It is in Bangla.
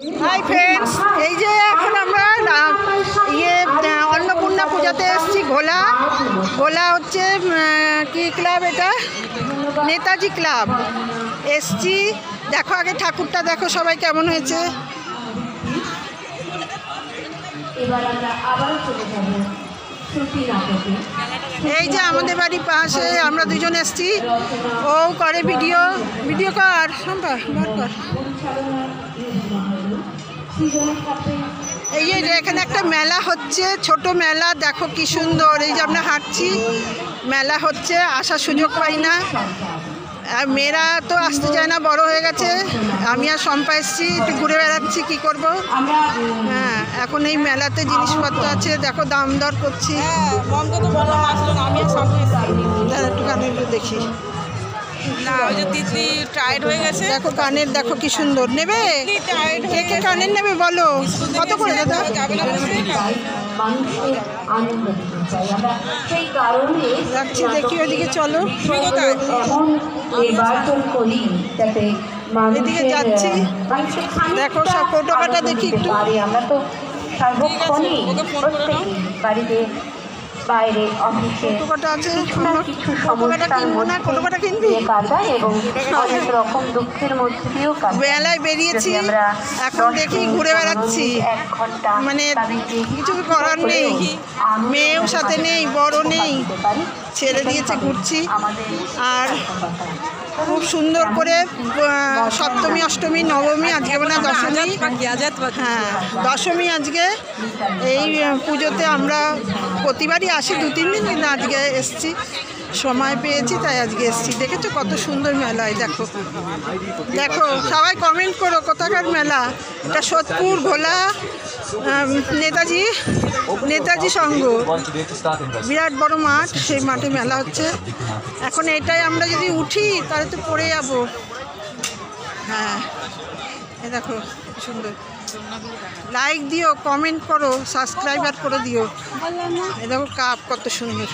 হাই ফ্রেন্ডস, এই যে এখন আমরা অন্নপূর্ণা পূজাতে এসেছি। ঘোলা হচ্ছে কি ক্লাব? এটা নেতাজি ক্লাব এসছি। দেখো আগে ঠাকুরটা দেখো সবাই কেমন হয়েছে। এবার আমরা আবারও চলে যাব শ্রুতি নাটকে। এই যে আমাদের বাড়ির পাশে আমরা দুজন এসছি। ও করে ভিডিও কর সম্পা কর। এই যে এখানে একটা মেলা হচ্ছে, ছোট মেলা, দেখো কি সুন্দর। এই যে আমরা হাঁটছি, মেলা হচ্ছে, আসার সুযোগ পাই না। আর মেয়েরা তো আসতে চায় না, বড় হয়ে গেছে। আমি আর সম্পা এসছি, একটু ঘুরে বেড়াচ্ছি, কি করব। হ্যাঁ, এখন এই মেলাতে জিনিসপত্র আছে, দেখো দাম দর করছি। একটু কানের দেখি না, ওই যে তিতলি টায়ার্ড হয়ে গেছে। দেখো কানের, দেখো কি সুন্দর। নেবে? কে কে কানের নেবে বলো? কত করে দাদা? মানুষের আনন্দ দিতে চাই আমরা, সেই কারণে রাখছি, দেখি ওইদিকে চলো। এমন নির্বাচন করি যাতে এদিকে যাচ্ছি, দেখো সব ফটো কাটা দেখি একটু। আমরা তো সার্বক্ষণই প্রত্যেকেই বাড়িতে বাইরে অফিসে কিছু সমস্যার মধ্যে দিয়ে কাটায় এবং অনেক রকম দুঃখের মধ্যে দিয়েও বেলায় বেরিয়েছি, এখন দেখি ঘুরে বেড়াচ্ছি। মানে কিছু করার নেই, মেয়েও সাথে নেই, বড় নেই, ছেড়ে দিয়েছে, ঘুরছি। আর খুব সুন্দর করে সপ্তমী, অষ্টমী, নবমী, আজকে মানে দশমী। হ্যাঁ, দশমী আজকে। এই পুজোতে আমরা প্রতিবারই আসি 2-3 দিন, কিন্তু আজকে এসছি, সময় পেয়েছি তাই আজকে এসছি। দেখেছো কত সুন্দর মেলায়, দেখো দেখো। সবাই কমেন্ট করো কোথাকার মেলা। এটা সোদপুর ঘোলা নেতাজি সংঘ, বিরাট বড় মাঠ, সেই মাঠে মেলা হচ্ছে। এখন এটাই আমরা যদি উঠি তাহলে তো পড়ে যাবো। হ্যাঁ, এ দেখো সুন্দর। লাইক দিও, কমেন্ট করো, সাবস্ক্রাইবার করে দিও। এ দেখো কাপ কত সুন্দর।